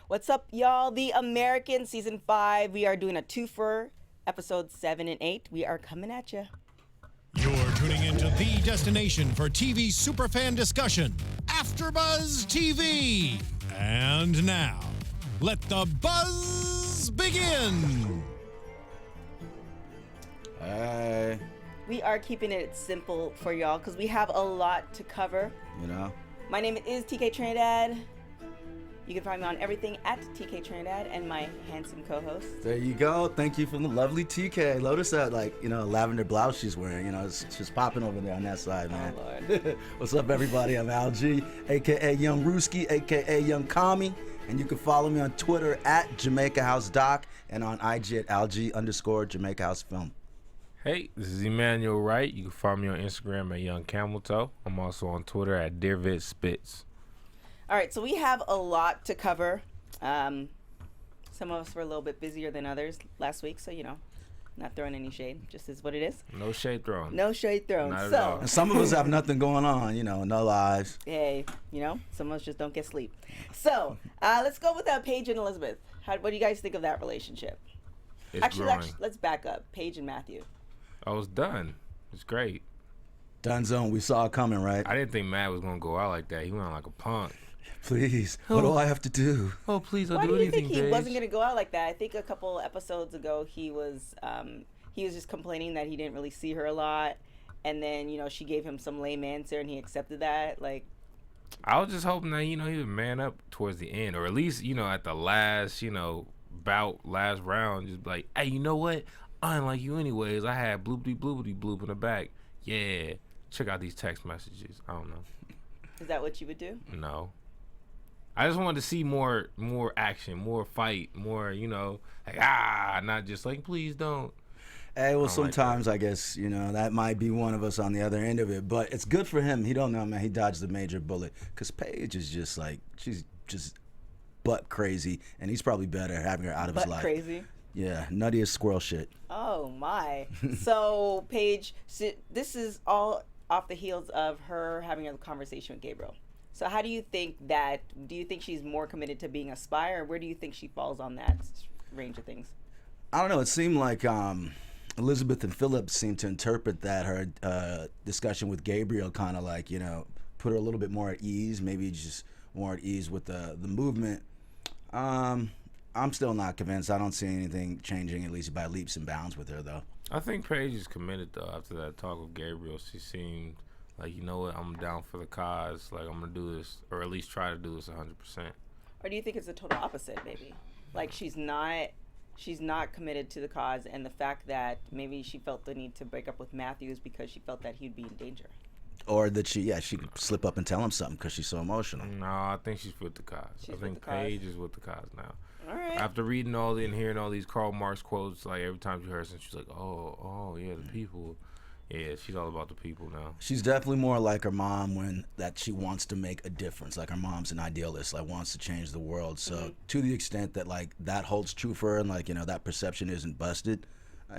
What's up, y'all? The Americans, season 5. We are doing a twofer, episodes 7 and 8. We are coming at you. You're tuning into the destination for TV superfan discussion, AFTERBUZZ TV. And now, let the buzz begin. Hey. We are keeping it simple for y'all because we have a lot to cover. You know? My name is TK Trinidad. You can find me on everything at TK Trinidad and my handsome co-host. There you go. Thank you for the lovely TK. Lotus that, lavender blouse she's wearing. You know, it's just popping over there on that side, man. Oh, Lord. What's up, everybody? I'm Al G, a.k.a. Young Ruski, a.k.a. Young Kami. And you can follow me on Twitter at Jamaica House Doc and on IG at alg_Jamaica House Film. Hey, this is Emmanuel Wright. You can find me on Instagram at Young Camel Toe. I'm also on Twitter at DearVitSpits. All right, so we have a lot to cover. Some of us were a little bit busier than others last week, so, not throwing any shade. Just is what it is. No shade thrown. No shade thrown. Not at all. And some of us have nothing going on, no lives. Hey, some of us just don't get sleep. So, let's go with Paige and Elizabeth. What do you guys think of that relationship? Actually, let's back up. Paige and Matthew. I was done. It's great. Done zone. We saw it coming, right? I didn't think Matt was going to go out like that. He went out like a punk. Please. What do I have to do? Oh, please, Why do do you anything, think he Paige. wasn't going to go out like that? I think a couple episodes ago he was just complaining that he didn't really see her a lot. And then, she gave him some lame answer and he accepted that. I was just hoping that, he would man up towards the end. Or at least, at the last, bout, last round, just be like, hey, you know what? I ain't like you anyways. I had bloopity bloopity bloop in the back. Yeah. Check out these text messages. I don't know. Is that what you would do? No. I just wanted to see more action, more fight, more, not just like, please don't. Hey, well, sometimes I guess, that might be one of us on the other end of it. But it's good for him. He don't know, man. He dodged the major bullet. Because Paige is just she's just butt crazy. And he's probably better having her out of his life. Butt crazy? Yeah, nutty as squirrel shit. Oh, my. So, Paige, this is all off the heels of her having a conversation with Gabriel. So how do you think she's more committed to being a spy, or where do you think she falls on that range of things? I don't know. It seemed like Elizabeth and Philip seemed to interpret that her discussion with Gabriel kind of put her a little bit more at ease, maybe just more at ease with the movement. I'm still not convinced. I don't see anything changing, at least by leaps and bounds with her, though. I think Paige is committed, though, after that talk with Gabriel. She seemed like, you know what, I'm down for the cause. Like, I'm going to do this, or at least try to do this 100%. Or do you think it's the total opposite, maybe? Like, she's not committed to the cause, and the fact that maybe she felt the need to break up with Matthew is because she felt that he'd be in danger. Or that she could slip up and tell him something because she's so emotional. No, I think she's with the cause. I think Paige is with the cause now. All right. After reading and hearing all these Karl Marx quotes, every time she hears them, she's like, oh, yeah, the people. Yeah, she's all about the people now. She's definitely more like her mom that she wants to make a difference. Like, her mom's an idealist, wants to change the world. So to the extent that that holds true for her and that perception isn't busted.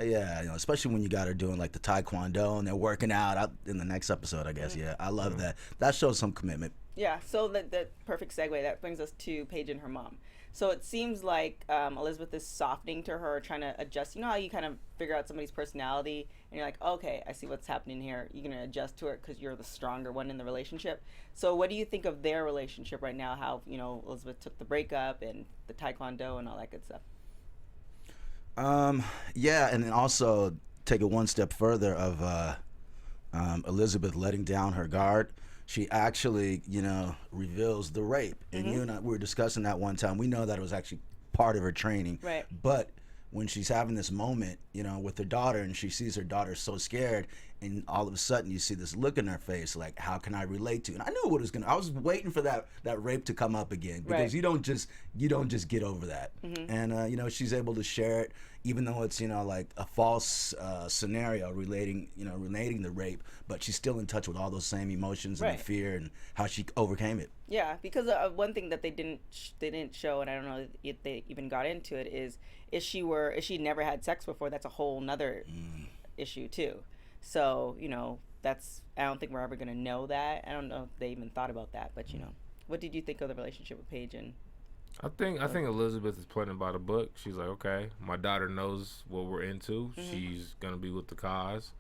Yeah, especially when you got her doing the taekwondo and they're working out in the next episode, I guess. Yeah, I love that. That shows some commitment. Yeah, so the perfect segue, that brings us to Paige and her mom. So it seems like Elizabeth is softening to her, trying to adjust. You know how you kind of figure out somebody's personality and you're like, okay, I see what's happening here. You're going to adjust to it because you're the stronger one in the relationship. So what do you think of their relationship right now? How, Elizabeth took the breakup and the taekwondo and all that good stuff? Yeah, and then also take it one step further of Elizabeth letting down her guard. She actually, reveals the rape. And you and I, we were discussing that one time. We know that it was actually part of her training. Right. But when she's having this moment, with her daughter, and she sees her daughter so scared, and all of a sudden you see this look in her face, like, how can I relate to? And I knew what it was I was waiting for that rape to come up again, because you don't just get over that. And she's able to share it, even though it's a false scenario relating the rape, but she's still in touch with all those same emotions and the fear and how she overcame it. Yeah, because one thing that they didn't show, and I don't know if they even got into it, is if she never had sex before, that's a whole nother issue too. So, I don't think we're ever going to know that. I don't know if they even thought about that, but, what did you think of the relationship with Paige and I think Elizabeth is playing by the book. She's like, okay, my daughter knows what we're into. She's gonna be with the cause.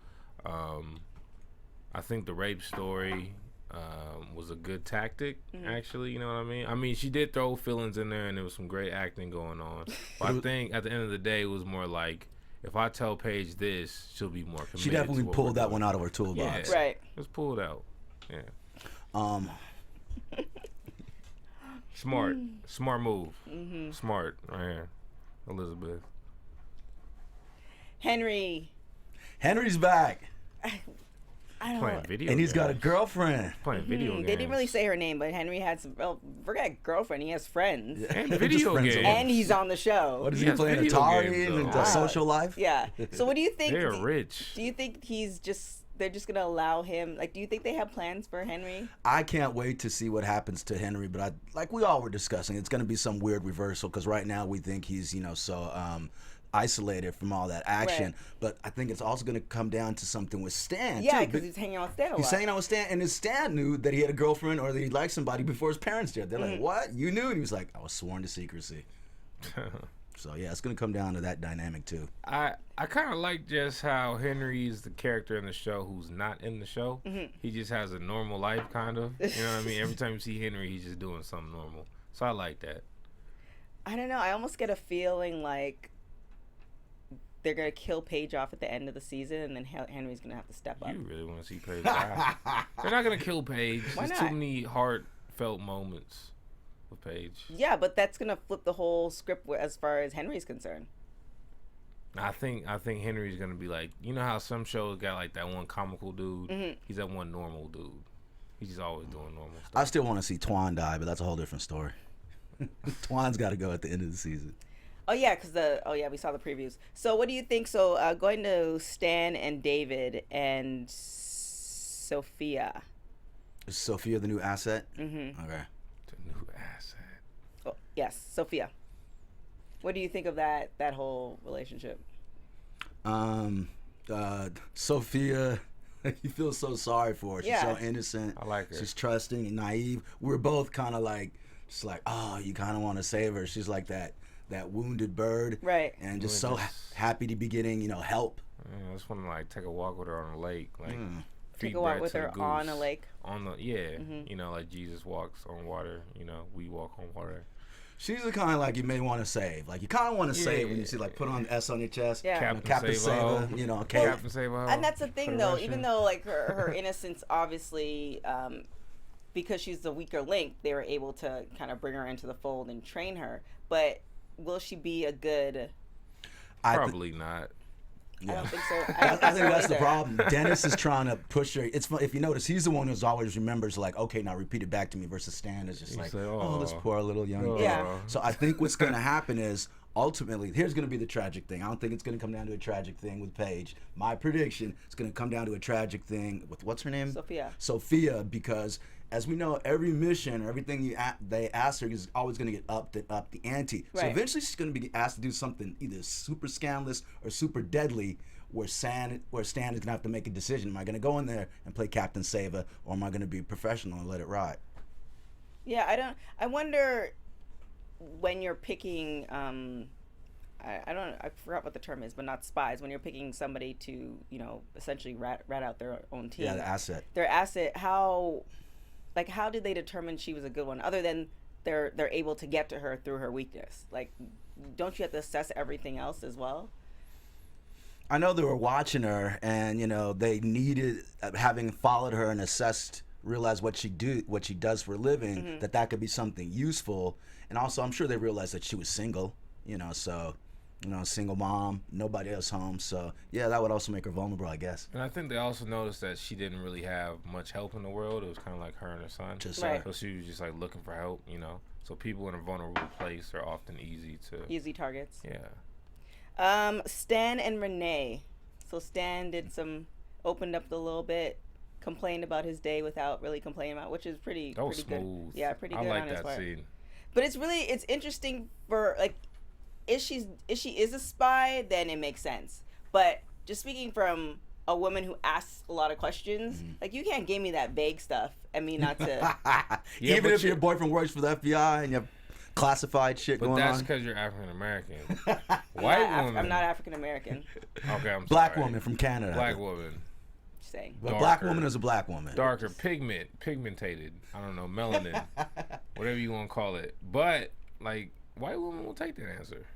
I think the rape story was a good tactic, actually. You know what I mean? I mean, she did throw feelings in there, and there was some great acting going on. But I think at the end of the day, it was more like, if I tell Paige this, she'll be more committed. She definitely pulled that one out of her toolbox. Yeah, Right. it was pulled out. Yeah. Smart move. Smart right here, Elizabeth. Henry's back, I don't Playing know. video and he's got a games. girlfriend. Playing video games. They didn't really say her name, but Henry had some. Well, forget girlfriend. He has friends, And Just video friends games. and he's on the show. What is He he has playing? video Atari games, and though. social life? Yeah. So what do you think? They're rich. Do you think they're just gonna allow him? Like, do you think they have plans for Henry? I can't wait to see what happens to Henry, but like we all were discussing, it's going to be some weird reversal because right now we think he's so isolated from all that action. Right. But I think it's also going to come down to something with Stan. Yeah, too. because he's hanging out with Stan a lot. He's hanging out with Stan, and his Stan knew that he had a girlfriend or that he liked somebody before his parents did. They're like, "What? You knew?" And he was like, "I was sworn to secrecy." So yeah, it's going to come down to that dynamic too. I kind of like just how Henry's the character in the show who's not in the show. He just has a normal life, kind of. You know what I mean? Every time you see Henry, he's just doing something normal. So I like that. I don't know. I almost get a feeling like they're gonna kill Paige off at the end of the season, and then Henry's gonna have to step up. You really want to see Paige die? They're not gonna kill Paige. Why There's not? too many heartfelt moments with Paige. Yeah, but that's gonna flip the whole script as far as Henry's concerned. I think Henry's gonna be like, you know how some shows got like that one comical dude. He's that one normal dude. He's just always doing normal stuff. I still want to see Twan die, but that's a whole different story. Twan's got to go at the end of the season. Oh yeah, we saw the previews. So what do you think? So going to Stan and David and Sophia. Is Sophia the new asset? Mm-hmm. Okay. The new asset. Oh, yes, Sophia. What do you think of that whole relationship? Sophia, you feel so sorry for her. She's Yeah. so innocent. I like her. She's trusting and naive. We're both kind of like, just like, oh, you kind of want to save her. She's like that wounded bird. Right. And just Really so just- happy to be getting, help. Yeah, I just want to like take a walk with her on a lake, like Take feed a walk bread with to the her on a goose. lake. On the like Jesus walks on water. We walk on water. She's the kind of like you may want to save. Like you kind of want to save when you see like put on the S on your chest. Yeah. Captain Save-A, Kate. Captain Save-A. And that's the thing, though. Russian. Even though like her innocence, obviously, because she's the weaker link, they were able to kind of bring her into the fold and train her. But will she be a good? Probably not. I don't think so. I think that's the either. problem. Dennis is trying to push her. It's fun, if you notice, he's the one who's always remembers like, okay, now repeat it back to me. Versus Stan is just like, like, oh, this "Aw." poor little young kid. Yeah. So I think what's going to happen is ultimately, here's going to be the tragic thing. I don't think it's going to come down to a tragic thing with Paige. My prediction is going to come down to a tragic thing with what's her name? Sophia, because as we know, every mission, everything they ask her is always going to get up the ante. So Right. eventually she's going to be asked to do something either super scandalous or super deadly, where Stan is going to have to make a decision. Am I going to go in there and play Captain Save-A, or am I going to be professional and let it ride? Yeah, I wonder when you're picking. I forgot what the term is, but not spies. When you're picking somebody to, essentially rat out their own team. Yeah, the asset. Their asset. How did they determine she was a good one? Other than they're able to get to her through her weakness. Like, don't you have to assess everything else as well? I know they were watching her, and they needed, having followed her and realized what she does for a living, that could be something useful. And also, I'm sure they realized that she was single, so single mom, nobody else home. So yeah, that would also make her vulnerable, I guess. And I think they also noticed that she didn't really have much help in the world. It was kind of like her and her son. Just Right. So she was just like looking for help, So people in a vulnerable place are often easy targets. Yeah. Stan and Renee. So Stan opened up a little bit, complained about his day without really complaining about, which is pretty That was good. smooth. Yeah, pretty I good like on his that part. scene. But it's interesting for like, if she is a spy, then it makes sense. But just speaking from a woman who asks a lot of questions, like you can't give me that vague stuff and me not to. Even but if your boyfriend works for the FBI and you have classified shit But going that's on. because you're African American. I'm not African American. Okay, I'm Black sorry. woman from Canada. Black woman. Just saying. But black woman is a black woman. Darker, pigmented. I don't know, melanin, whatever you want to call it. But like, white woman will take that answer.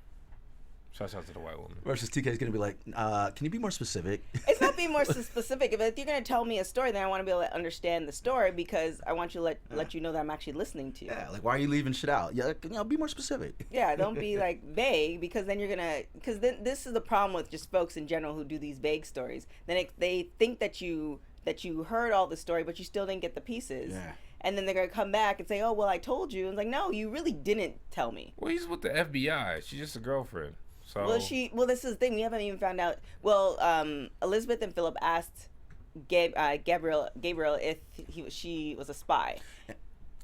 Shout out to the white woman. Versus TK is gonna be like, can you be more specific? It's not being more specific. If you're gonna tell me a story, then I want to be able to understand the story because I want you to let you know that I'm actually listening to you. Yeah, like why are you leaving shit out? Yeah, be more specific. Yeah, don't be like vague because then then this is the problem with just folks in general who do these vague stories. Then they think that you heard all the story, but you still didn't get the pieces. Yeah. And then they're gonna come back and say, "Oh, well, I told you." And it's like, no, you really didn't tell me. Well, he's with the FBI. She's just a girlfriend. So. Well, this is the thing. We haven't even found out. Well, Elizabeth and Philip asked Gabriel if she was a spy.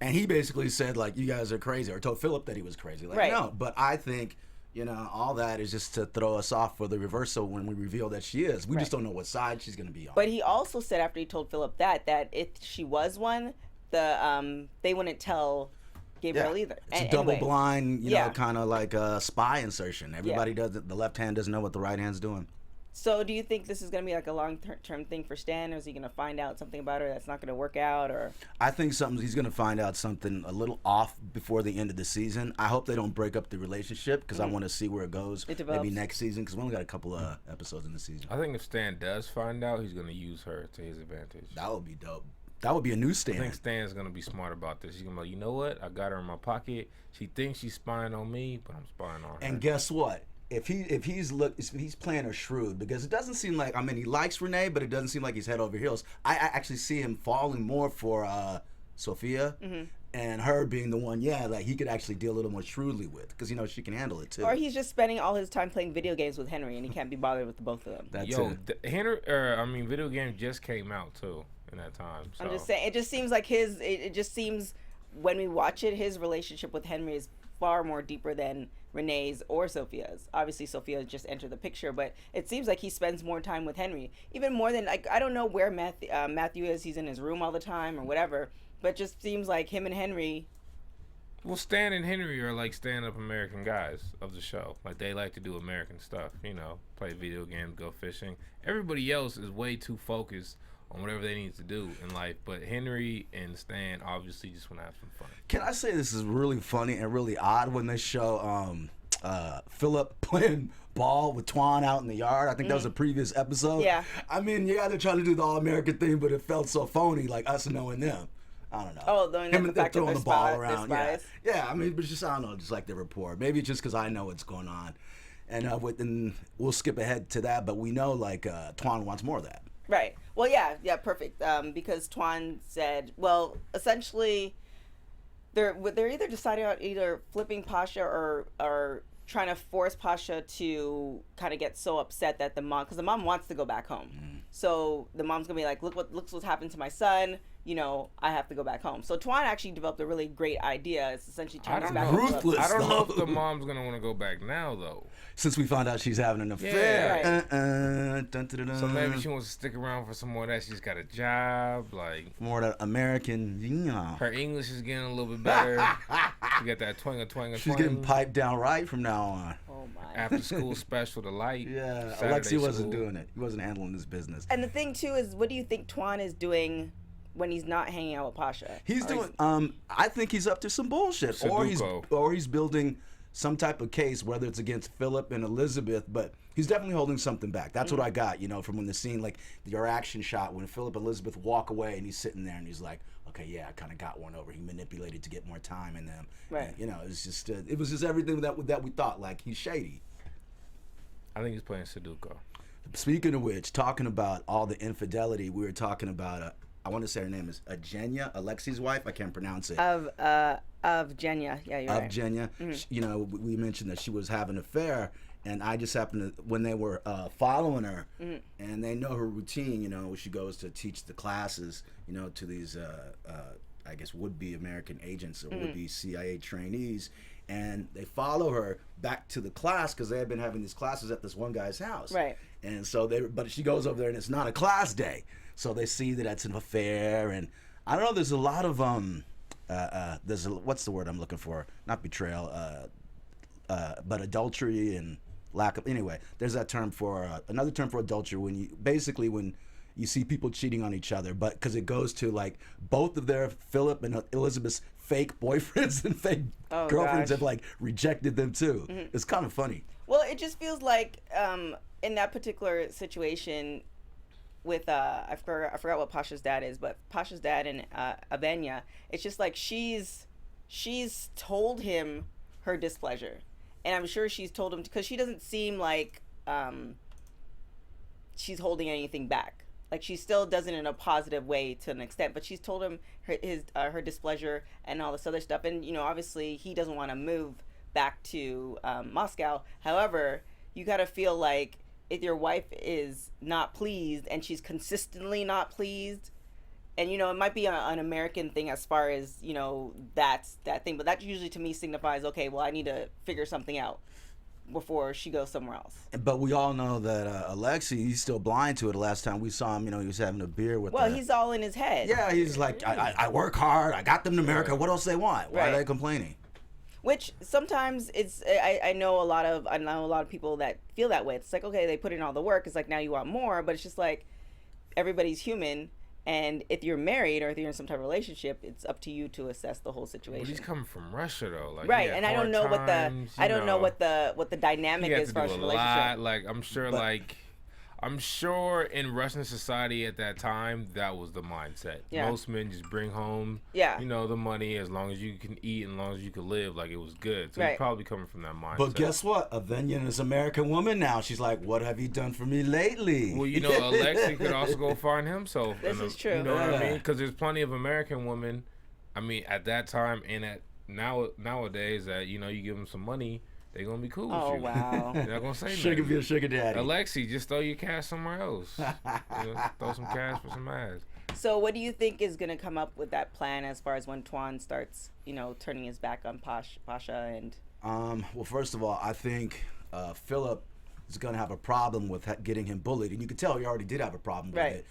And he basically said, like, you guys are crazy, or told Philip that he was crazy. Like, right. No, but I think, all that is just to throw us off for the reversal when we reveal that she is. We just don't know what side she's going to be on. But he also said after he told Philip that if she was one, they wouldn't tell Gabriel either. It's a double blind, kind of like a spy insertion. Everybody does it. The left hand doesn't know what the right hand's doing. So do you think this is going to be like a long-term thing for Stan, or is he going to find out something about her that's not going to work out? Or I think he's going to find out something a little off before the end of the season. I hope they don't break up the relationship because I want to see where it goes. Maybe next season because we only got a couple of episodes in the season. I think if Stan does find out, he's going to use her to his advantage. That would be dope. That would be a new Stan. I think Stan's going to be smart about this. He's going to be like, you know what? I got her in my pocket. She thinks she's spying on me, but I'm spying on her. And guess what? If he's playing her shrewd, because it doesn't seem like, he likes Renee, but it doesn't seem like he's head over heels. I actually see him falling more for Sophia and her being the one, like he could actually deal a little more shrewdly with, because she can handle it too. Or he's just spending all his time playing video games with Henry, and he can't be bothered with the both of them. That's it. Video game just came out too in that time. So. I'm just saying, it just seems like it just seems when we watch it, his relationship with Henry is far more deeper than Renee's or Sophia's. Obviously, Sophia just entered the picture, but it seems like he spends more time with Henry, even more than I don't know where Matthew is. He's in his room all the time or whatever, but it just seems like him and Henry. Well, Stan and Henry are like stand-up American guys of the show. Like they like to do American stuff, play video games, go fishing. Everybody else is way too focused on whatever they need to do in life, but Henry and Stan obviously just want to have some fun. Can I say this is really funny and really odd when they show Philip playing ball with Twan out in the yard? I think that was a previous episode. Yeah. They're trying to do the all-American thing, but it felt so phony, like us knowing them. I don't know. Oh, knowing the fact that throwing they're the ball spies, around. spies. Yeah. But just I don't know, just like the rapport. Maybe it's just because I know what's going on, and we'll skip ahead to that. But we know Twan wants more of that. Right. Well, yeah, perfect. Because Twan said, well, essentially, they're either deciding on either flipping Pasha or trying to force Pasha to kind of get so upset that the mom, because the mom wants to go back home. So the mom's gonna be like, look what's happened to my son. I have to go back home. So Twan actually developed a really great idea. It's essentially turning us back. Ruthless. I don't know if the mom's gonna want to go back now though. Since we found out she's having an affair. Right. So maybe she wants to stick around for some more of that. She's got a job, like more of that American. Her English is getting a little bit better. She got that twang. She's getting piped down right from now on. Oh my. After school special, the light. Yeah, Saturday Alexi wasn't school. doing it. He wasn't handling his business. And the thing too is, what do you think Twan is doing when he's not hanging out with Pasha? He's doing. I think he's up to some bullshit, Sudoku. or he's building some type of case, whether it's against Philip and Elizabeth, but he's definitely holding something back. That's what I got, from when the scene, like your action shot when Philip and Elizabeth walk away and he's sitting there and he's like, okay, yeah, I kind of got one over. He manipulated to get more time in them. Right. And, it's just it was just everything that we thought. Like he's shady. I think he's playing Sudoku. Speaking of which, talking about all the infidelity, we were talking about. I want to say her name is Agenia, Alexi's wife. I can't pronounce it. Of Jenya. Yeah, you're right. Of Jenya. We mentioned that she was having an affair, and I just happened to, when they were following her, and they know her routine, she goes to teach the classes, to these, I guess, would-be American agents or would-be CIA trainees, and they follow her back to the class because they had been having these classes at this one guy's house. Right. And so but she goes over there, and it's not a class day. So they see that that's an affair, and I don't know. There's a lot of what's the word I'm looking for? Not betrayal, but adultery and lack of. Anyway, there's that term for another term for adultery when you see people cheating on each other, but because it goes to like both of their Philip and Elizabeth's fake boyfriends and fake girlfriends have like rejected them too. It's kind of funny. Well, it just feels like in that particular situation with I forgot what Pasha's dad is, but Pasha's dad and Avenya, it's just like she's told him her displeasure, and I'm sure she's told him because she doesn't seem like she's holding anything back. Like she still does it in a positive way to an extent, but she's told him her displeasure and all this other stuff, and obviously he doesn't want to move back to Moscow. However, you gotta feel like if your wife is not pleased and she's consistently not pleased, and it might be an American thing as far as that's that thing, but that usually to me signifies, okay, well, I need to figure something out before she goes somewhere else. But we all know that Alexei, he's still blind to it. The last time we saw him, he was having a beer with he's all in his head. Yeah, he's like, I work hard, I got them to America, what else they want? Why are they complaining? Which sometimes it's I know a lot of people that feel that way. It's like, okay, they put in all the work, it's like now you want more, but it's just like everybody's human, and if you're married or if you're in some type of relationship, it's up to you to assess the whole situation. But he's coming from Russia though, like, right? And I don't know what the dynamic is for a relationship. Like I'm sure in Russian society at that time, that was the mindset. Yeah. Most men just bring home, the money as long as you can eat and as long as you can live. Like, it was good. So he's probably coming from that mindset. But guess what? Avenya is an American woman now. She's like, what have you done for me lately? Well, Alexei could also go find himself. This is true. You know what I mean? Because there's plenty of American women, I mean, at that time and at nowadays that, you give them some money, they're going to be cool with you. Oh, wow. They're not going to say nothing. Be a sugar daddy. Alexei, just throw your cash somewhere else. Throw some cash for some ass. So what do you think is going to come up with that plan as far as when Tuan starts, turning his back on Pasha and... Well, first of all, I think Philip is going to have a problem with getting him bullied. And you could tell he already did have a problem with it.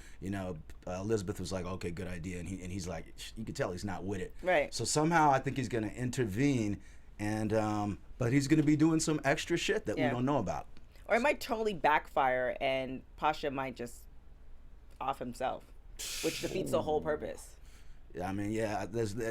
Elizabeth was like, okay, good idea. And he's like, you could tell he's not with it. Right. So somehow I think he's going to intervene and... but he's going to be doing some extra shit that we don't know about. Or it might totally backfire and Pasha might just off himself, which defeats the whole purpose. Yeah, I mean,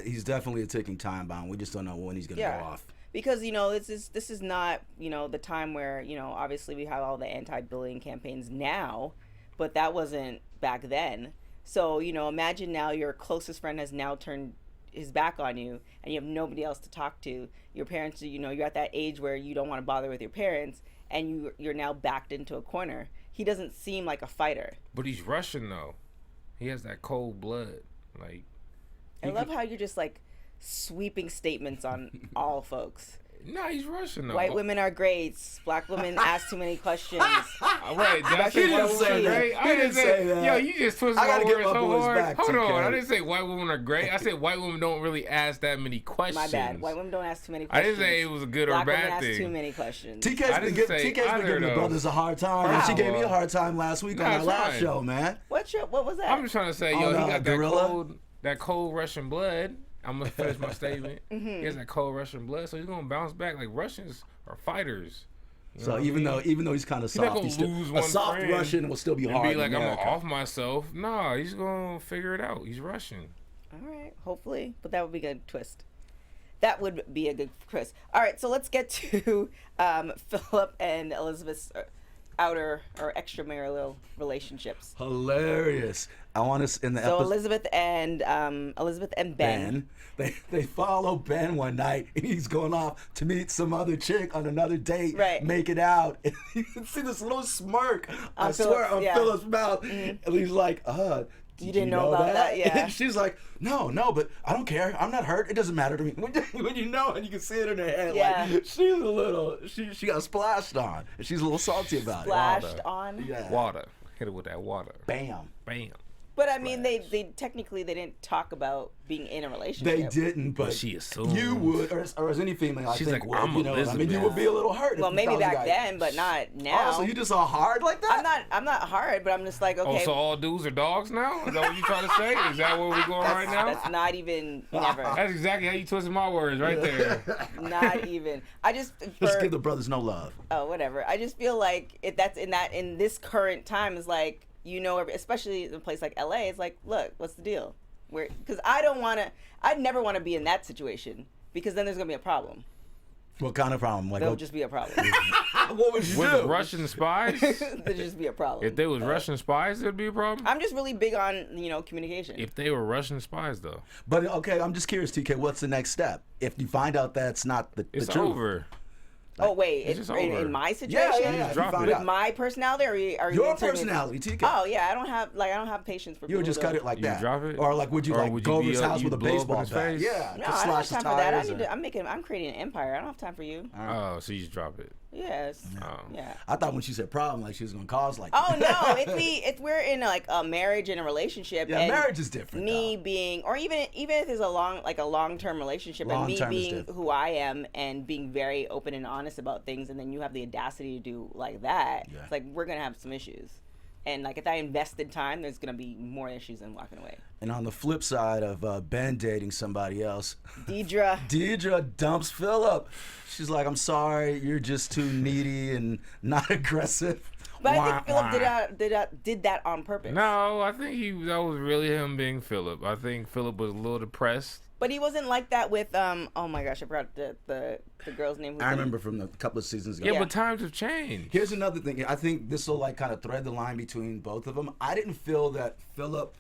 he's definitely a ticking time bomb. We just don't know when he's going to go off. Because, this is not, the time where, obviously we have all the anti-bullying campaigns now, but that wasn't back then. So, imagine now your closest friend has now turned his back on you and you have nobody else to talk to. Your parents, you're at that age where you don't want to bother with your parents and you're now backed into a corner. He doesn't seem like a fighter. But he's Russian though. He has that cold blood. Like, I love how you're just like sweeping statements on all folks. No, he's Russian though. White women are great. Black women ask too many questions. Right, that's he didn't say that. I didn't say that. Yo, you just twisted my words so hard. Hold on, I didn't say white women are great. I said white women don't really ask that many questions. My bad. White women don't ask too many questions. I didn't say it was a good Black or bad women thing. Ask too many questions. TK's been giving the brothers a hard time. And she gave me a hard time last week on our last show, man. What was that? I'm just trying to say, he got that cold Russian blood. I'm gonna finish my statement. He has that cold Russian blood, so he's gonna bounce back. Like, Russians are fighters. So even though he's kind of soft, a soft Russian will still be hard. Be like, I'm gonna off myself. Nah, he's gonna figure it out. He's Russian. All right, hopefully, but that would be a good twist. That would be a good twist. All right, so let's get to Philip and Elizabeth's outer or extramarital relationships. Hilarious. I want us in the episode. So Elizabeth and Ben. They follow Ben one night and he's going off to meet some other chick on another date. Right. Make it out. And you can see this little smirk. I swear on Philip's mouth. And he's like, you didn't know about that? Yeah. And she's like, no, but I don't care. I'm not hurt. It doesn't matter to me. When you know and you can see it in her head. Yeah. Like, she's a little, she got splashed on. And she's a little salty about Splashed on? Yeah. Water. Hit it with that water. Bam. Bam. But I mean, they technically they didn't talk about being in a relationship. They didn't, but she assumed. You would, or as any female, She's think like, would. I'm You know, I mean, you would be a little hurt. Well, if you maybe thought back like, then, but not now. Oh, so you just all hard like that? I'm not hard, but I'm just like, okay. Oh, so all dudes are dogs now? Is that what you're trying to say? Is that where we're going right now? That's not even never. That's exactly how you twisted my words right there. Not even. I just Just give the brothers no love. Oh, whatever. I just feel like that's in this current time is like, you know, especially in a place like LA, it's like, look, what's the deal? Because I'd never want to be in that situation because then there's gonna be a problem. What kind of problem? Like, There'll just be a problem. what would you With do? the Russian spies? There'd just be a problem. If they was Russian spies, there'd be a problem? I'm just really big on, communication. If they were Russian spies, though. But okay, I'm just curious, TK. What's the next step if you find out that's not the It's truth? over. Oh wait, It's just in over. my situation, Yeah. Drop you found it. with out. my personality, or are you Your inserting- personality, TK. Oh yeah, I don't have patience for. You would people just to- cut it like You that. drop it? Or like, would you Or like would go you over be his a- house with a you'd blow up in baseball his bat? face? Yeah, No, just I don't have slash time his for that. tires. I'm creating an empire. I don't have time for you. Oh, so you just drop it. Yes. Oh. Yeah. I thought when she said problem, like she was gonna cause like. Oh no! If we're in like a marriage and a relationship, Yeah, and marriage is different. Me though. being, or even if it's a long-term relationship, and me Long-term is being different. who I am and being very open and honest about things, and then you have the audacity to do like that, Yeah. it's like we're gonna have some issues. And like if I invested time, there's gonna be more issues than walking away. And on the flip side of Ben dating somebody else, Deidre dumps Philip. She's like, I'm sorry, you're just too needy and not aggressive. But I Wah, think Philip wah. did that on purpose. No, I think that was really him being Philip. I think Philip was a little depressed. But he wasn't like that with oh my gosh, I forgot the girl's name. I remember from a couple of seasons ago. Yeah, but times have changed. Here's another thing. I think this will like kind of thread the line between both of them. I didn't feel that Philip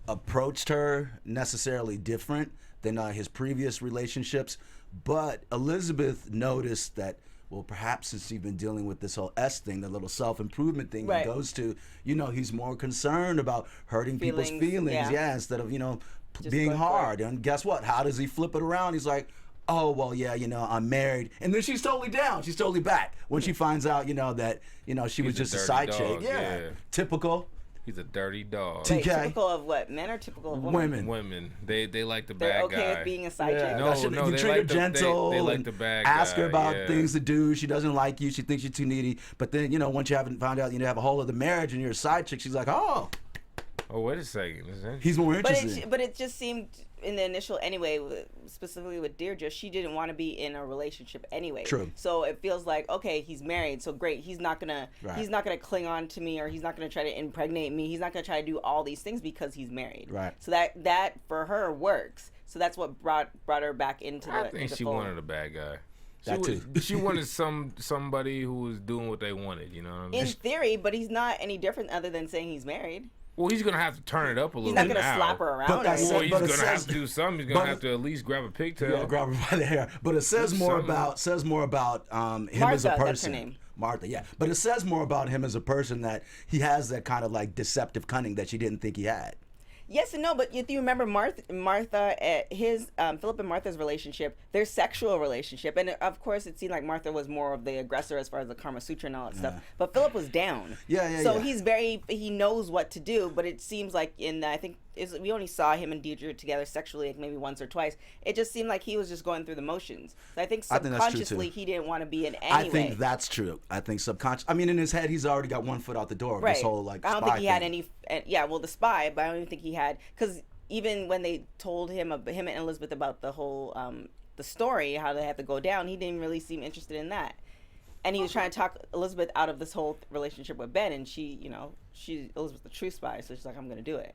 approached her necessarily different than his previous relationships, but Elizabeth noticed that, well, perhaps since he's been dealing with this whole S thing, the little self-improvement thing Right. he goes to, he's more concerned about hurting people's feelings, yeah. instead of, Just being going for hard. And guess what? How does he flip it around? He's like, oh, well, yeah, I'm married. And then she's totally down. She's totally back when she finds out, that, she was He's a just a side dirty chick. dog, Yeah. yeah. Typical. He's a dirty dog. Wait, TK. typical of what? Men or typical of women? Women, they like the They're bad okay guy. with being a side chick. No, That shit- no, you they treat like her the- gentle. they like and the bad ask her guy, about yeah. things to do. She doesn't like you. She thinks you're too needy. But then, once you haven't found out, you have a whole other marriage and you're a side chick, she's like, oh, Oh, wait a second. Is that- he's more interested. But it just seemed in the initial anyway, specifically with Deirdre, she didn't want to be in a relationship anyway. True. So it feels like, okay, he's married, so great. He's not gonna cling on to me, or he's not gonna try to impregnate me. He's not gonna try to do all these things because he's married. Right. So that for her works. So that's what brought her back into I the. think into she fold. wanted a bad guy. That too. She wanted somebody who was doing what they wanted. You know what I mean? In theory, but he's not any different other than saying he's married. Well, he's gonna have to turn it up a little He's not bit gonna now. slap her around. But or that's- anything. Well, he's But it gonna have says- to do something. He's but gonna it- have to at least grab a pigtail. Yeah, grab her by the hair. But it says more something. about him as a Martha, person. that's her name. Martha, yeah. But it says more about him as a person, that he has that kind of like deceptive cunning that she didn't think he had. Yes and no, but if you remember Philip and Martha's relationship, their sexual relationship, and of course it seemed like Martha was more of the aggressor as far as the Kama Sutra and all that stuff, but Philip was down. So he knows what to do, but it seems like we only saw him and Deirdre together sexually like maybe once or twice. It just seemed like he was just going through the motions. So I think I think that's true, subconsciously too. he didn't want to be in any I way. think that's true. I think subconscious. I mean, in his head, he's already got one foot out the door. Of Right. This whole like. I don't spy think he had thing. any. Yeah, well, the spy, but I don't even think he had, because even when they told him and Elizabeth about the whole the story, how they had to go down, he didn't really seem interested in that, and he was trying to talk Elizabeth out of this whole relationship with Ben, and Elizabeth's the true spy, so she's like, I'm gonna do it.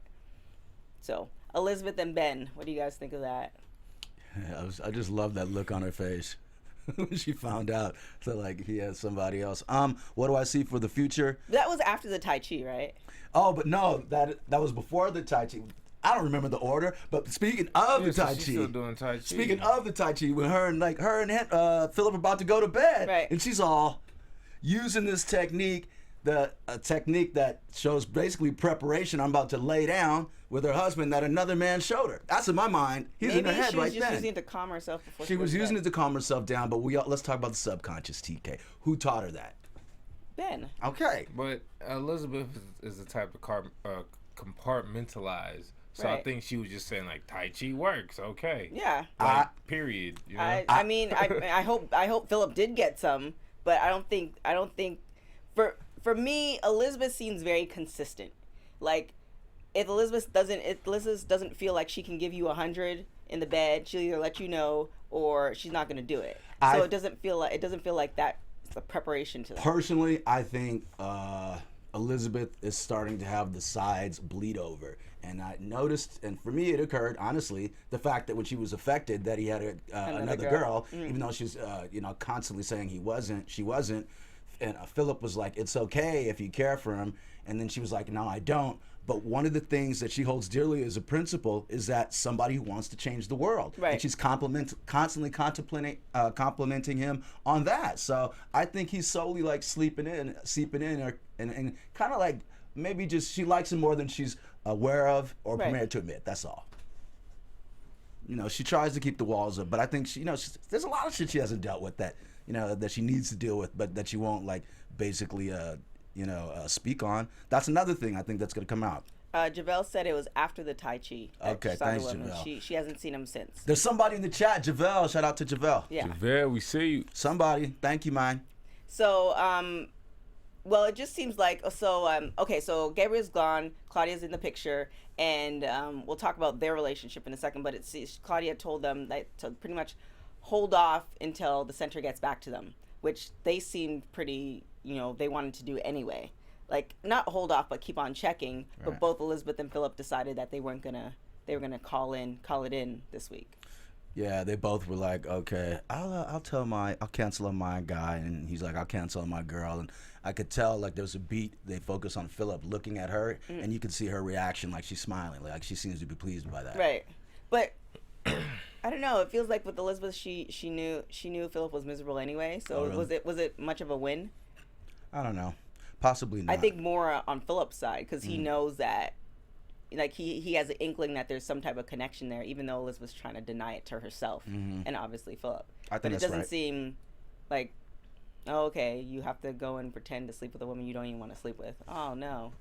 So Elizabeth and Ben, what do you guys think of that? Yeah, I just love that look on her face when she found out that like he had somebody else. What do I see for the future? That was after the Tai Chi, right? Oh, but no, that was before the Tai Chi. I don't remember the order, but speaking of the Tai Chi, she's still doing Tai Chi. Speaking of the Tai Chi, when her and Philip are about to go to bed, Right. and she's all using this technique, a technique that shows basically preparation. I'm about to lay down with her husband that another man showed her. That's in my mind. He's in her head she was right just then. using it to calm herself before She was using it to calm herself down, but let's talk about the subconscious, TK. Who taught her that? Ben. Okay. But Elizabeth is the type of compartmentalized. So I Right. think she was just saying like Tai Chi works, okay. Yeah. Like, period. You know? I mean, I hope Philip did get some, but I don't think for me, Elizabeth seems very consistent. Like, if Elizabeth doesn't feel like she can give you 100 in the bed, she'll either let you know or she's not going to do it. So it doesn't feel like that's a preparation to that. Personally, I think Elizabeth is starting to have the sides bleed over. And I noticed, and for me it occurred, honestly, the fact that when she was affected that he had another girl, even though she's, constantly saying she wasn't. And Philip was like, it's okay if you care for him. And then she was like, no, I don't. But one of the things that she holds dearly as a principle is that somebody who wants to change the world. Right. And she's constantly complimenting him on that. So I think he's solely like seeping in, and kind of like maybe just she likes him more than she's aware of or prepared to admit. That's all. She tries to keep the walls up, but I think there's a lot of shit she hasn't dealt with that that she needs to deal with, but that she won't basically speak on. That's another thing I think that's going to come out. Javelle said it was after the Tai Chi. Okay, thanks, Javelle. She hasn't seen him since. There's somebody in the chat, Javelle. Shout out to Javelle. Yeah. Javelle, we see you. Somebody. Thank you, man. So, well, it just seems like, so Gabriel's gone, Claudia's in the picture, and we'll talk about their relationship in a second, but Claudia told them that to pretty much hold off until the center gets back to them, which they seemed pretty, they wanted to do anyway. Like, not hold off, but keep on checking. Right. But both Elizabeth and Philip decided that they were gonna call it in this week. Yeah, they both were like, okay, I'll cancel on my guy, and he's like, I'll cancel on my girl, and I could tell like there was a beat. They focus on Philip looking at her, and you can see her reaction, like she's smiling, like she seems to be pleased by that. Right, but I don't know. It feels like with Elizabeth, she knew Philip was miserable anyway. So really? was it much of a win? I don't know. Possibly not. I think more on Philip's side because he knows that. Like he has an inkling that there's some type of connection there, even though Elizabeth's trying to deny it to herself, and obviously Philip. I think but it that's doesn't right. seem like, oh, okay, you have to go and pretend to sleep with a woman you don't even want to sleep with. Oh no.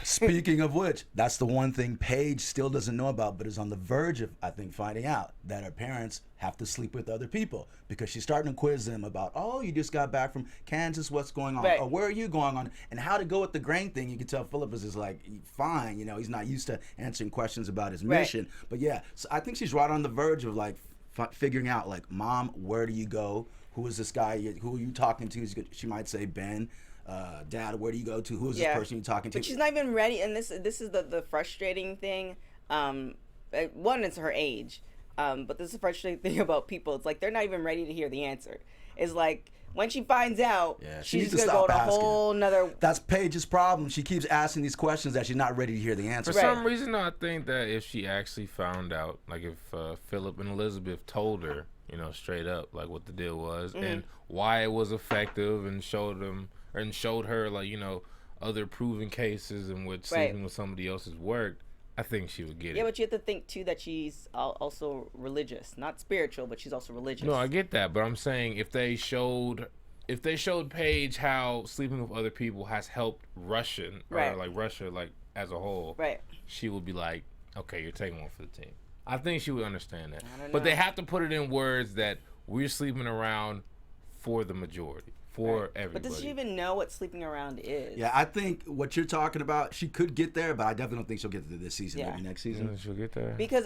Speaking of which, that's the one thing Paige still doesn't know about, but is on the verge of, I think, finding out, that her parents have to sleep with other people, because she's starting to quiz them about, oh, you just got back from Kansas, what's going on? Right. Or where are you going on? And how to go with the grain thing. You can tell Philip is just like, fine, he's not used to answering questions about his mission. But yeah, so I think she's right on the verge of like figuring out, like, Mom, where do you go? Who is this guy? Who are you talking to? She might say Ben. Dad, where do you go to? Who is this person you're talking to? But she's not even ready, and this is the frustrating thing. One, it's her age, but this is the frustrating thing about people. It's like they're not even ready to hear the answer. It's like when she finds out, she's just gonna go to a whole nother. That's Paige's problem. She keeps asking these questions that she's not ready to hear the answer. For some reason, I think that if she actually found out, like if Philip and Elizabeth told her, straight up, like what the deal was and why it was effective, and showed her like other proven cases in which sleeping with somebody else has worked, I think she would get it. Yeah, but you have to think too that she's also religious, not spiritual, but she's also religious. No, I get that, but I'm saying if they showed Paige how sleeping with other people has helped Russia as a whole, she would be like, okay, you're taking one for the team. I think she would understand that. But they have to put it in words that we're sleeping around for the majority. For everybody. But does she even know what sleeping around is? Yeah, I think what you're talking about, she could get there, but I definitely don't think she'll get to this season. Yeah. Maybe next season. Yeah, she'll get there. Because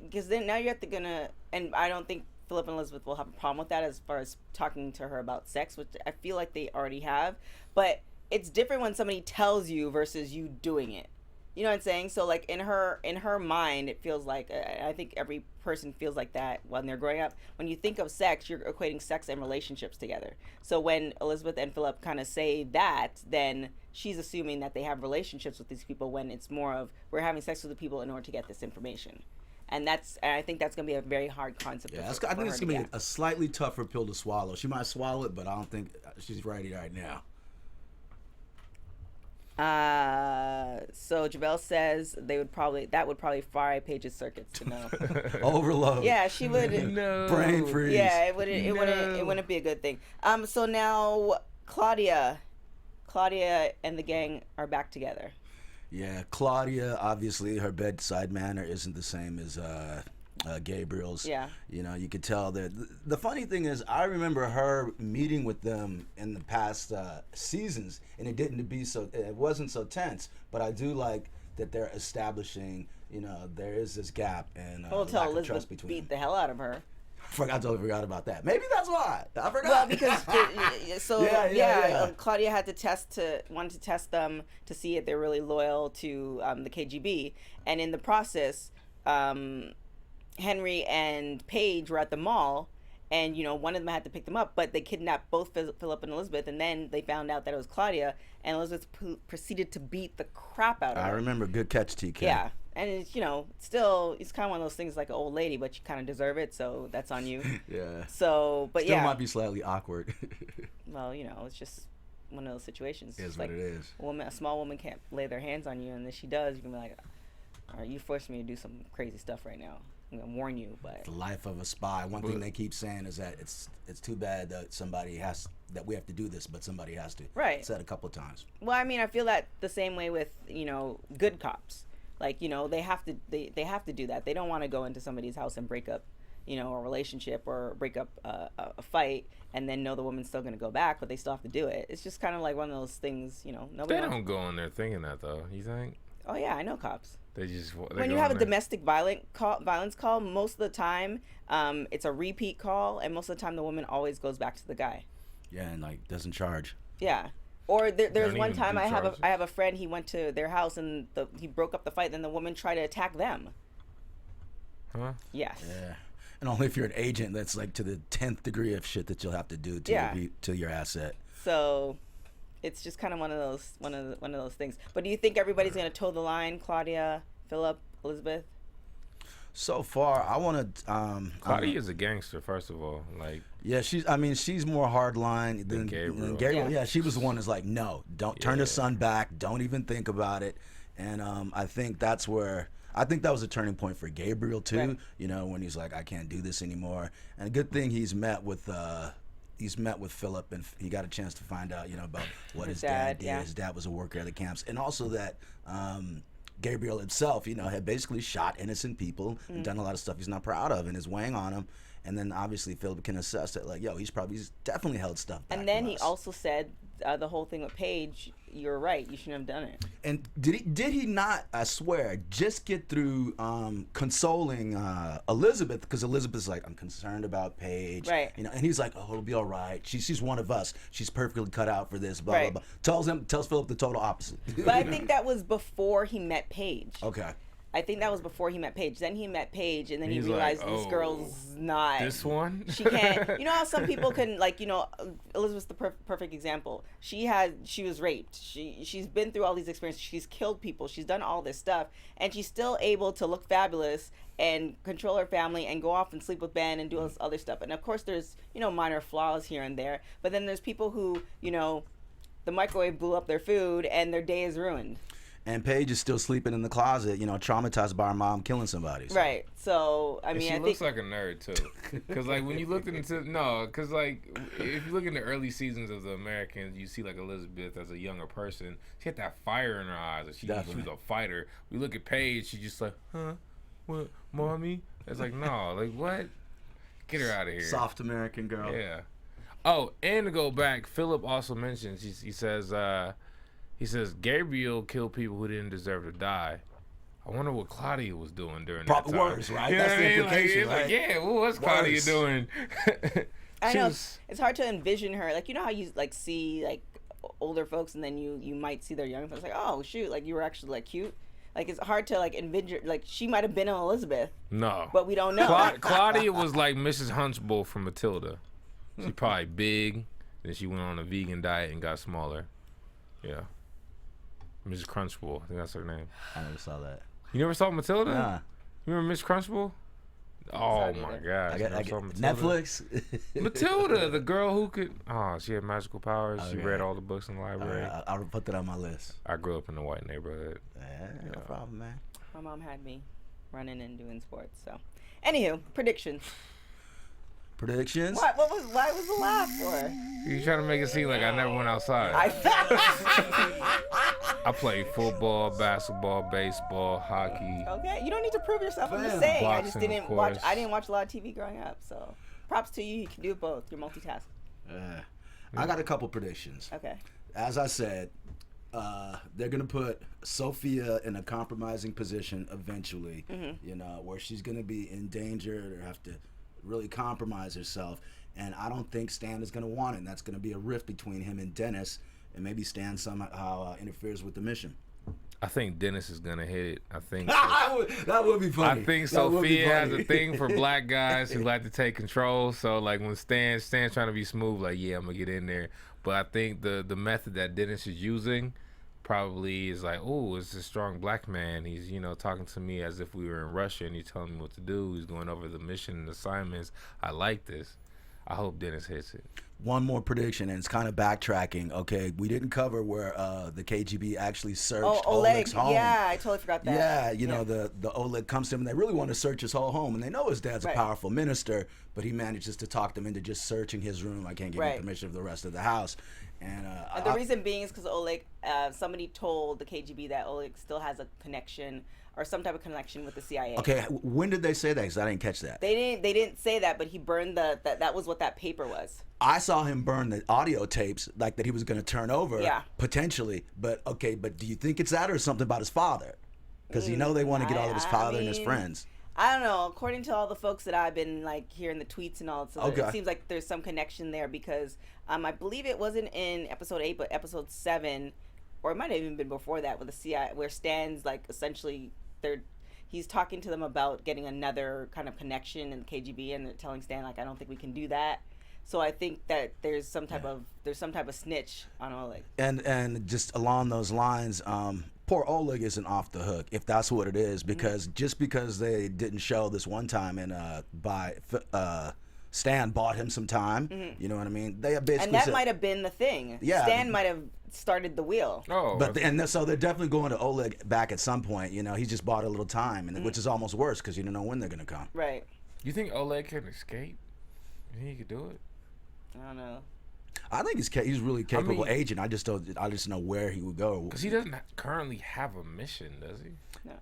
because then now you're gonna, and I don't think Philip and Elizabeth will have a problem with that as far as talking to her about sex, which I feel like they already have. But it's different when somebody tells you versus you doing it. You know what I'm saying? So like in her mind, it feels like, I think every person feels like that when they're growing up. When you think of sex, you're equating sex and relationships together. So when Elizabeth and Philip kind of say that, then she's assuming that they have relationships with these people, when it's more of, we're having sex with the people in order to get this information. And I think that's going to be a very hard concept. Yeah, I think it's going to be a slightly tougher pill to swallow. She might swallow it, but I don't think she's ready right now. So Javelle says that would probably fry Paige's circuits to know. Overload. Yeah, she would. No. Brain freeze. Yeah, it wouldn't be a good thing. So now Claudia and the gang are back together. Yeah, Claudia, obviously, her bedside manner isn't the same as Gabriel's. Yeah. You know, you could tell that. The funny thing is, I remember her meeting with them in the past seasons, and it wasn't so tense. But I do like that they're establishing, you know, there is this gap and Well, lack tell of Elizabeth trust between beat them. the hell out of her. Totally forgot about that. Maybe that's why. I forgot. Well, because Yeah. Claudia had to wanted to test them to see if they're really loyal to the KGB, and in the process, Henry and Paige were at the mall, and one of them had to pick them up, but they kidnapped both Philip and Elizabeth, and then they found out that it was Claudia, and Elizabeth proceeded to beat the crap out of her. I remember. Good catch, TK. Yeah. And it's, still, it's kind of one of those things like an old lady, but you kind of deserve it, so that's on you. Yeah. So, but Still might be slightly awkward. Well, it's just one of those situations. Is like what it is. A small woman can't lay their hands on you, and if she does, you can be like, all right, you forced me to do some crazy stuff right now. I'm going to warn you, but... The life of a spy. One thing they keep saying is that it's too bad that that we have to do this, but somebody has to. Right. Said a couple of times. Well, I mean, I feel that the same way with, good cops. Like, they have to do that. They don't want to go into somebody's house and break up, a relationship or break up a fight and then know the woman's still going to go back, but they still have to do it. It's just kind of like one of those things, nobody They don't go in there thinking that, though. You think? Oh, yeah, I know cops. They when you have a domestic violence call, most of the time it's a repeat call, and most of the time the woman always goes back to the guy. Yeah, and doesn't charge. Yeah. Or there's Don't one even time do I charges. have a friend, he went to their house and he broke up the fight, then the woman tried to attack them. Huh? Yes. Yeah. And only if you're an agent, that's like to the 10th degree of shit that you'll have to do to your asset. So it's just kind of one of those things. But do you think everybody's going to toe the line, Claudia, Philip, Elizabeth? So far, I want to. Claudia is a gangster, first of all. Like, yeah, she's more hardline than Gabriel. Yeah, she was the one that's like, no, don't turn the sun back, don't even think about it. And I think that was a turning point for Gabriel too. Right. When he's like, I can't do this anymore. And a good thing he's met with Philip, and he got a chance to find out, about what his dad did. Yeah. His dad was a worker at the camps, and also that. Gabriel himself, had basically shot innocent people and done a lot of stuff he's not proud of and is weighing on him. And then obviously Philip can assess that, like, he's definitely held stuff back. And then from he us. also said the whole thing with Paige, you're right, you shouldn't have done it. And did he not, I swear, just get through consoling Elizabeth, because Elizabeth's like, I'm concerned about Paige. Right. And he's like, oh, it'll be all right. She's one of us. She's perfectly cut out for this, blah, Right. blah, blah. Tells Philip the total opposite. But I think that was before he met Paige. Okay. I think that was before he met Paige. Then he met Paige, and then he He's realized like, this "Oh, girl's not. this one? She can't. You know how some people can, like, Elizabeth's the perfect example. She was raped. She's been through all these experiences. She's killed people. She's done all this stuff, and she's still able to look fabulous and control her family and go off and sleep with Ben and do all this other stuff. And of course, there's minor flaws here and there. But then there's people who the microwave blew up their food and their day is ruined. And Paige is still sleeping in the closet, traumatized by her mom killing somebody. So. Right. So, I mean, she I looks think... like a nerd, too. Because, like, when you look into... No, because, like, if you look in the early seasons of The Americans, you see, like, Elizabeth as a younger person. She had that fire in her eyes. She was a fighter. We look at Paige, she's just like, huh? What? Mommy? It's like, no. Like, what? Get her out of here. Soft American girl. Yeah. Oh, and to go back, Philip also mentions, he says Gabriel killed people who didn't deserve to die. I wonder what Claudia was doing during that time. Worse, right? You know That's what I the mean? implication, Like, right? yeah, what was Claudia Worse. doing? I know. It's hard to envision her. Like, how you, like, see, like, older folks and then you might see their young folks. Like, oh, shoot, like, you were actually, like, cute. Like, it's hard to, like, envision. Like, she might have been an Elizabeth. No. But we don't know. Claudia was like Mrs. Hunchbull from Matilda. She probably big. Then she went on a vegan diet and got smaller. Yeah. Mrs. Crunchbull, I think that's her name. I never saw that. You never saw Matilda? Nah. You remember Miss Crunchbull? Oh my gosh! I you never get saw Matilda? Netflix. Matilda, the girl who could. Oh, she had magical powers. She Okay. read all the books in the library. I'll put that on my list. I grew up in a white neighborhood. Yeah, no problem, man. My mom had me running and doing sports. So, anywho, predictions. Predictions? Why was the laugh for? You trying to make it seem like I never went outside? I played football, basketball, baseball, hockey. Okay, you don't need to prove yourself. I'm just saying. I just didn't watch. I didn't watch a lot of TV growing up, so props to you. You can do both. You're multitasking. I got a couple predictions. Okay. As I said, they're gonna put Sophia in a compromising position eventually. You know, where she's gonna be endangered or have to really compromise herself. And I don't think Stan is gonna want it. And that's gonna be a rift between him and Dennis. And maybe Stan somehow interferes with the mission. I think Dennis is gonna hit it. I think that would be funny. I think Sophia has a thing for black guys who like to take control. So like when Stan's trying to be smooth, like yeah, I'm gonna get in there. But I think the method that Dennis is using probably is like, oh, it's a strong black man. He's talking to me as if we were in Russia, and he's telling me what to do. He's going over the mission and assignments. I like this. I hope Dennis hits it. One more prediction, and it's kind of backtracking. Okay, we didn't cover where the KGB actually searched Oleg's home. Yeah, I totally forgot that. Yeah, you know, the Oleg comes to him, and they really want to search his whole home, and they know his dad's a powerful minister, but he manages to talk them into just searching his room. I can't give him permission of the rest of the house. And the reason being is because Oleg, somebody told the KGB that Oleg still has a connection or some type of connection with the CIA. Okay, when did they say that? Because I didn't catch that. They didn't say that, but he burned that was what that paper was. I saw him burn the audio tapes, like that he was going to turn over, potentially. But do you think it's that or something about his father? Because they want to get all of his father and his friends. I don't know. According to all the folks that I've been like hearing the tweets and all, so it seems like there's some connection there because I believe it wasn't in episode 8, but episode 7, or it might have even been before that with the CIA, where Stan's like essentially he's talking to them about getting another kind of connection in the KGB, and they're telling Stan like, I don't think we can do that. So I think that there's some type of snitch on Oleg. And just along those lines, poor Oleg isn't off the hook if that's what it is, because just because they didn't show this one time and Stan bought him some time, you know what I mean? They basically and that might have been the thing. Yeah, Stan might have started the wheel. Oh, so they're definitely going to Oleg back at some point. You know, he just bought a little time, and which is almost worse because you don't know when they're gonna come. Right. You think Oleg can escape? You think he could do it? I don't know. I think he's really capable agent. I just know where he would go. Because he doesn't currently have a mission, does he? No.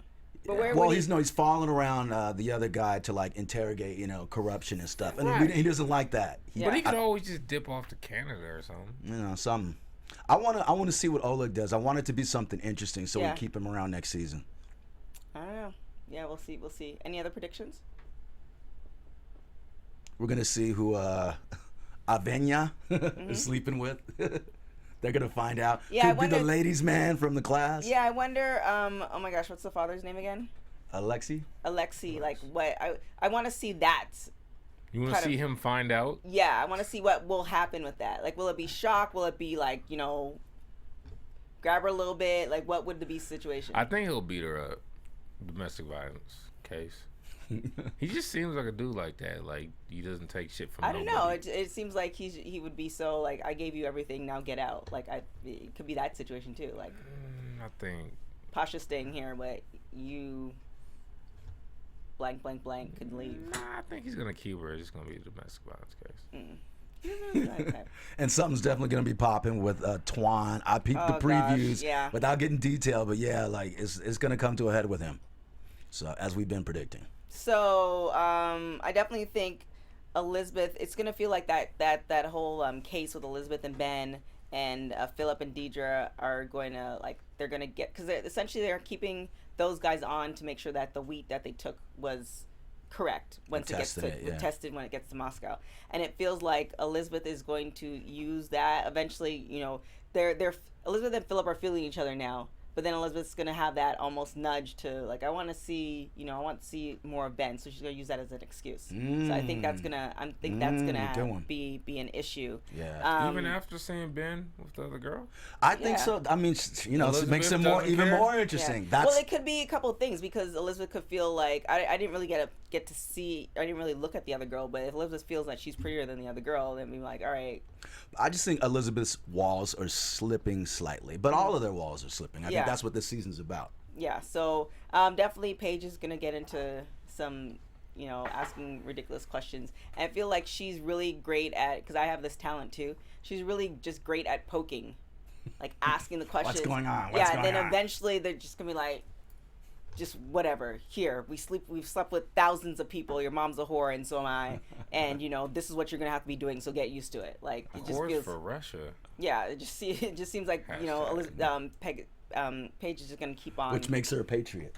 But well, he's following around the other guy to like interrogate, corruption and stuff, and he doesn't like that. But he could always just dip off to Canada or something. Something. I want to see what Oleg does. I want it to be something interesting, so we keep him around next season. I don't know. Yeah, we'll see. We'll see. Any other predictions? We're gonna see who Avenya is sleeping with. They're gonna find out. Could be the ladies' man from the class. Yeah, I wonder. Oh my gosh, what's the father's name again? Alexei. Like what? I want to see that. You want to see him find out? Yeah, I want to see what will happen with that. Like, will it be shock? Will it be like grab her a little bit? Like, what would the situation? I think he'll beat her up. Domestic violence case. He just seems like a dude like that. Like he doesn't take shit from nobody. I don't know. It seems like he would be so like, I gave you everything, now get out. Like it could be that situation too. Like I think Pasha's staying here, but you blank could leave. Nah, I think he's gonna keep her. It's just gonna be a domestic violence case. Okay. And something's definitely gonna be popping with Twan. I peeped the previews without getting detailed, but like it's gonna come to a head with him. So as we've been predicting. So I definitely think Elizabeth. It's gonna feel like that whole case with Elizabeth and Ben and Philip and Deidre are going to they're gonna get, because essentially they're keeping those guys on to make sure that the wheat that they took was correct once it gets tested when it gets to Moscow. And it feels like Elizabeth is going to use that eventually. They're Elizabeth and Philip are feeling each other now. But then Elizabeth's gonna have that almost nudge to I want to see more of Ben, so she's gonna use that as an excuse. So I think that's gonna be an issue. Yeah. Even after seeing Ben with the other girl. I think so. I mean, it makes it even more interesting. Yeah. Well, it could be a couple of things, because Elizabeth could feel like I didn't really get to see. I didn't really look at the other girl, but if Elizabeth feels like she's prettier than the other girl, then we're like, all right. I just think Elizabeth's walls are slipping slightly, but all of their walls are slipping. I think that's what this season's about. Yeah, so definitely Paige is going to get into some, asking ridiculous questions. And I feel like she's really great at, because I have this talent too, she's really just great at poking. like asking the questions. What's going on? Yeah, and then eventually they're just gonna be like, just whatever. Here, we've slept with thousands of people. Your mom's a whore, and so am I. And this is what you're gonna have to be doing. So get used to it. Like it just feels for Russia. Yeah, it just seems like Paige is just gonna keep on. Which makes her a patriot.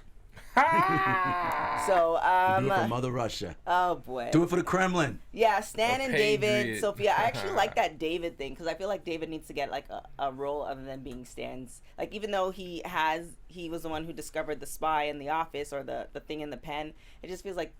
So do it for Mother Russia. Oh boy. Do it for the Kremlin. Yeah, Stan and David, patriot. Sophia. I actually like that David thing because I feel like David needs to get like a role other than being Stan's. Like even though he was the one who discovered the spy in the office or the thing in the pen. It just feels like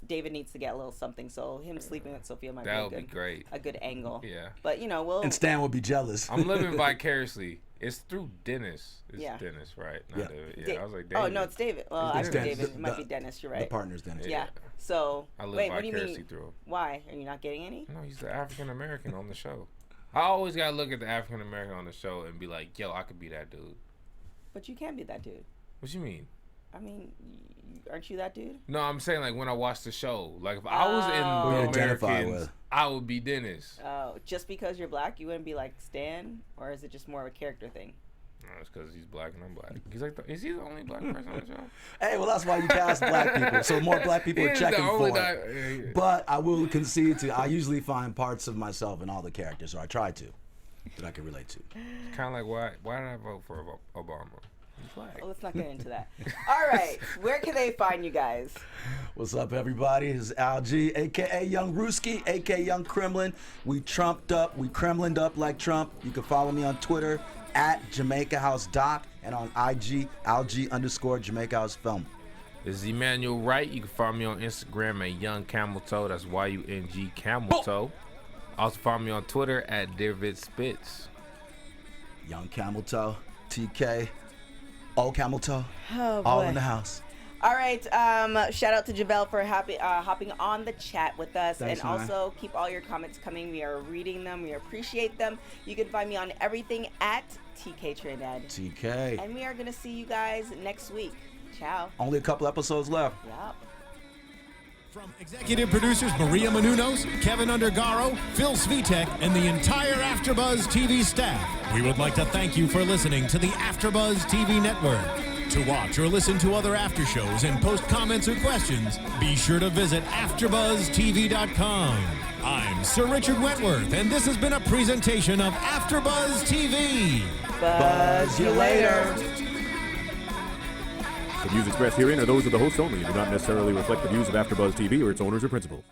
David needs to get a little something. So him sleeping with Sophia might be great. A good angle. Yeah. But we'll. And Stan will be jealous. I'm living vicariously. It's through Dennis. It's Yeah. Dennis, right? Yeah. Not David. Yeah, I was like, David. Oh no, it's David. Well, It's actually, Dennis. David. It might be Dennis. You're right. The partner's Dennis. Yeah. So I live wait, what do you vicariously mean? through him. Why are you not getting any? No, he's the African American on the show. I always gotta look at the African American on the show and be like, yo, I could be that dude. But you can't be that dude. What you mean? I mean, aren't you that dude? No, I'm saying like when I watch the show, like if I was in Who you the identify Americans, with. I would be Dennis. Oh, just because you're black, you wouldn't be like Stan, or is it just more of a character thing? No, it's because he's black and I'm black. He's like, is he the only black person on the show? Hey, well, that's why you cast black people. So more black people are He's checking the only for it. But I will concede to, I usually find parts of myself in all the characters, or I try to, that I can relate to. Kind of like, why did I vote for Obama? He's black. Well, let's not get into that. All right, where can they find you guys? What's up, everybody? This is Al G, a.k.a. Young Ruski, a.k.a. Young Kremlin. We trumped up, we Kremlined up like Trump. You can follow me on Twitter, at Jamaica House Doc, and on IG, ALG_Jamaica House Film. This is Emmanuel Wright. You can follow me on Instagram at Young Camel Toe. That's YUNG Camel Toe. Also follow me on Twitter at David Spitz. Young Camel Toe, TK, Old Camel Toe, Oh, boy. all in the house. All right, shout out to Javel for hopping on the chat with us. Thanks, and man. also keep all your comments coming. We are reading them. We appreciate them. You can find me on everything at TK Trinidad. TK. And we are going to see you guys next week. Ciao. Only a couple episodes left. Yep. From executive producers Maria Menounos, Kevin Undergaro, Phil Svitek, and the entire AfterBuzz TV staff, we would like to thank you for listening to the AfterBuzz TV network. To watch or listen to other after shows and post comments or questions, be sure to visit AfterBuzzTV.com. I'm Sir Richard Wentworth, and this has been a presentation of AfterBuzz TV. Buzz you later. The views expressed herein are those of the hosts only and do not necessarily reflect the views of AfterBuzz TV or its owners or principals.